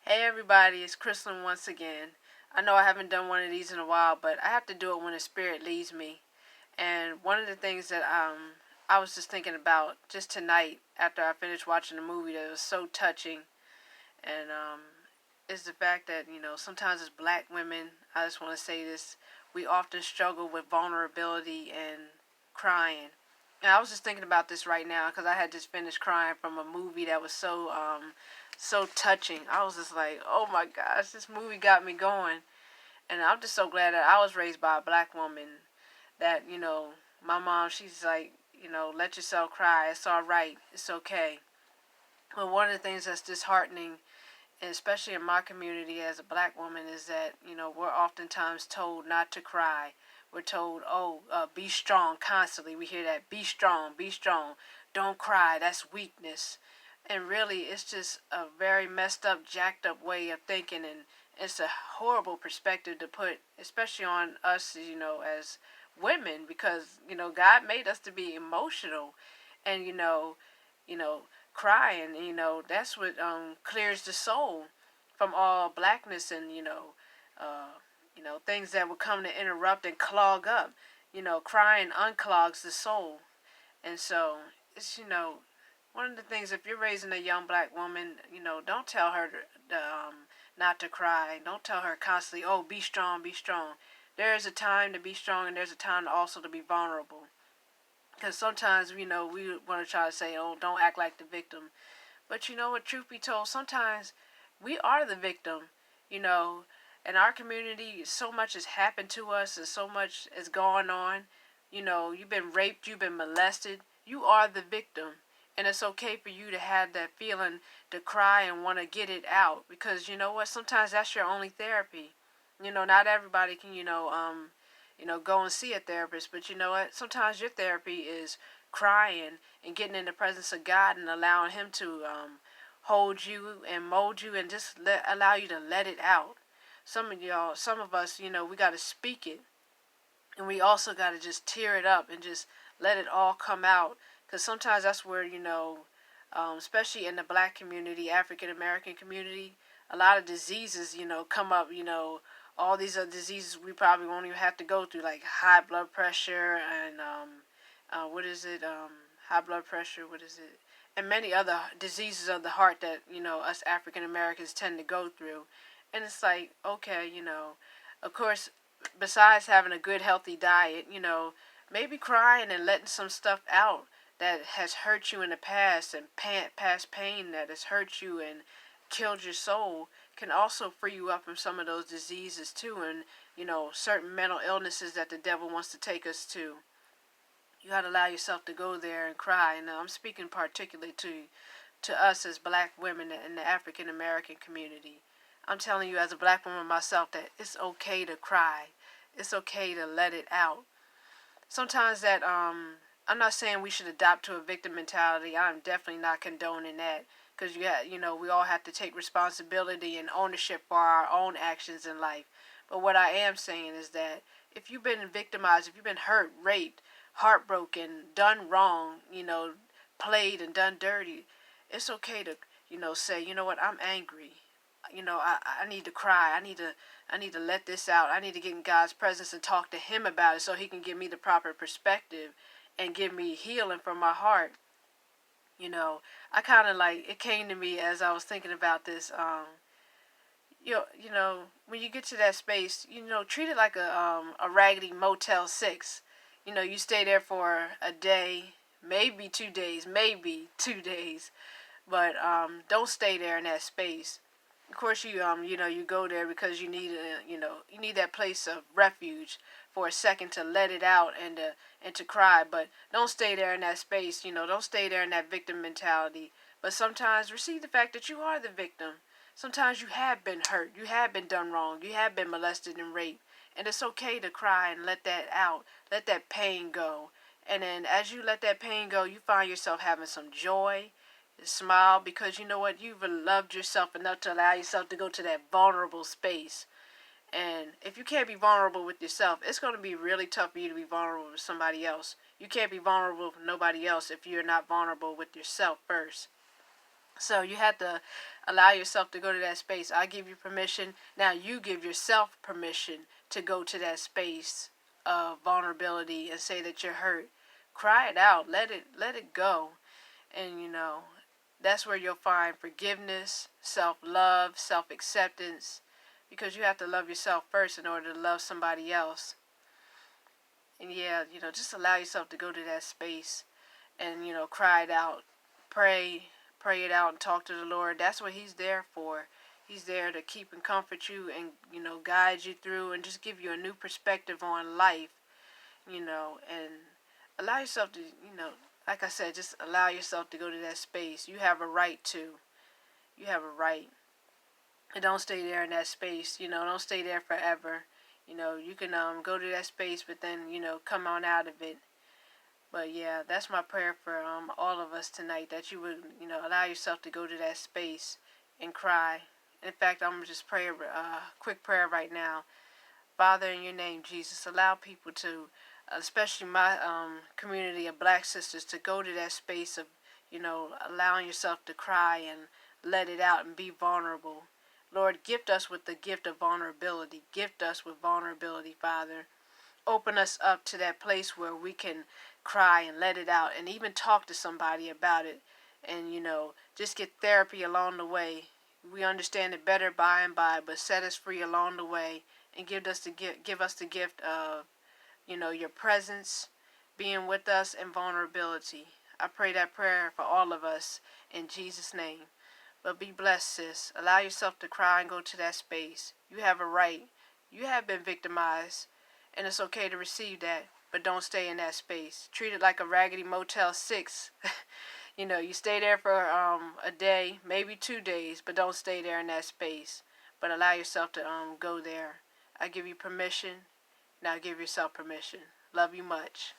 Hey everybody, it's Crystalline once again. I know I haven't done one of these in a while, but I have to do it when the spirit leads me. And one of the things that I was just thinking about just tonight after I finished watching the movie that was so touching, and is the fact that sometimes as black women, I just want to say this, we often struggle with vulnerability and crying. And I was just thinking about this right now because I had just finished crying from a movie that was so touching. I was just like, oh my gosh, this movie got me going. And I'm just so glad that I was raised by a black woman. That my mom, she's like, let yourself cry. It's all right. It's okay. But one of the things that's disheartening, and especially in my community as a black woman, is that we're oftentimes told not to cry. We're told, oh, be strong constantly. We hear that, be strong, don't cry, that's weakness. And really, it's just a very messed up, jacked up way of thinking, and it's a horrible perspective to put, especially on us, as women, because God made us to be emotional, and you know, crying. That's what clears the soul from all blackness and things that would come to interrupt and clog up. Crying unclogs the soul, and so it's one of the things. If you're raising a young black woman, don't tell her not to cry. Don't tell her constantly, oh, be strong, be strong. There is a time to be strong, and there's a time also to be vulnerable. Because sometimes, we want to try to say, oh, don't act like the victim. But you know what, truth be told, sometimes we are the victim. You know, in our community, so much has happened to us and so much has gone on. You've been raped, you've been molested. You are the victim. And it's okay for you to have that feeling to cry and want to get it out. Because you know what, sometimes that's your only therapy. Not everybody can, go and see a therapist. But you know what? Sometimes your therapy is crying and getting in the presence of God and allowing Him to hold you and mold you and just allow you to let it out. Some of us, we got to speak it, and we also got to just tear it up and just let it all come out. Because sometimes that's where especially in the black community, African American community, a lot of diseases, come up. All these other diseases we probably won't even have to go through, like high blood pressure and what is it? High blood pressure. What is it? And many other diseases of the heart that us African Americans tend to go through. And it's like, okay, of course, besides having a good healthy diet, maybe crying and letting some stuff out that has hurt you in the past, and past pain that has hurt you and killed your soul, can also free you up from some of those diseases too, and certain mental illnesses that the devil wants to take us to. You got to allow yourself to go there and cry. And I'm speaking particularly to us as black women in the African American community. I'm telling you as a black woman myself that it's okay to cry. It's okay to let it out. Sometimes that I'm not saying we should adopt to a victim mentality. I'm definitely not condoning that, because we all have to take responsibility and ownership for our own actions in life. But what I am saying is that if you've been victimized, if you've been hurt, raped, heartbroken, done wrong, played and done dirty, it's okay to say, you know what, I'm angry. I need to cry. I need to let this out. I need to get in God's presence and talk to Him about it so He can give me the proper perspective and give me healing from my heart. I kind of like, it came to me as I was thinking about this. When you get to that space, treat it like a raggedy Motel 6. You stay there for a day, maybe 2 days, but don't stay there in that space. Of course, you go there because you need that place of refuge for a second to let it out and to cry. But don't stay there in that space. Don't stay there in that victim mentality. But sometimes receive the fact that you are the victim. Sometimes you have been hurt, you have been done wrong, you have been molested and raped, and it's okay to cry and let that out, let that pain go. And then as you let that pain go, you find yourself having some joy, smile, because you know what, you've loved yourself enough to allow yourself to go to that vulnerable space. And if you can't be vulnerable with yourself, it's going to be really tough for you to be vulnerable with somebody else. You can't be vulnerable with nobody else if you're not vulnerable with yourself first. So you have to Allow yourself to go to that space. I give you permission. Now you give yourself permission to go to that space of vulnerability and say that you're hurt. Cry it out. Let it go. And that's where you'll find forgiveness, self-love, self-acceptance, because you have to love yourself first in order to love somebody else. And yeah, just allow yourself to go to that space and, cry it out. Pray it out and talk to the Lord. That's what he's there for. He's there to keep and comfort you and, guide you through and just give you a new perspective on life, and allow yourself to, like I said, just allow yourself to go to that space. You have a right to. You have a right. And don't stay there in that space, don't stay there forever. You can go to that space, but then, come on out of it. But yeah, that's my prayer for all of us tonight, that you would, allow yourself to go to that space and cry. In fact, I'm going to just pray a quick prayer right now. Father, in your name, Jesus, allow people to, especially my community of black sisters, to go to that space of, allowing yourself to cry and let it out and be vulnerable. Lord, gift us with the gift of vulnerability. Gift us with vulnerability, Father. Open us up to that place where we can cry and let it out and even talk to somebody about it and, just get therapy along the way. We understand it better by and by, but set us free along the way and give us the gift of, your presence, being with us, and vulnerability. I pray that prayer for all of us in Jesus' name. But be blessed, sis. Allow yourself to cry and go to that space. You have a right. You have been victimized, and it's okay to receive that, but don't stay in that space. Treat it like a Raggedy Motel 6. You stay there for a day, maybe 2 days, but don't stay there in that space. But allow yourself to go there. I give you permission. Now give yourself permission. Love you much.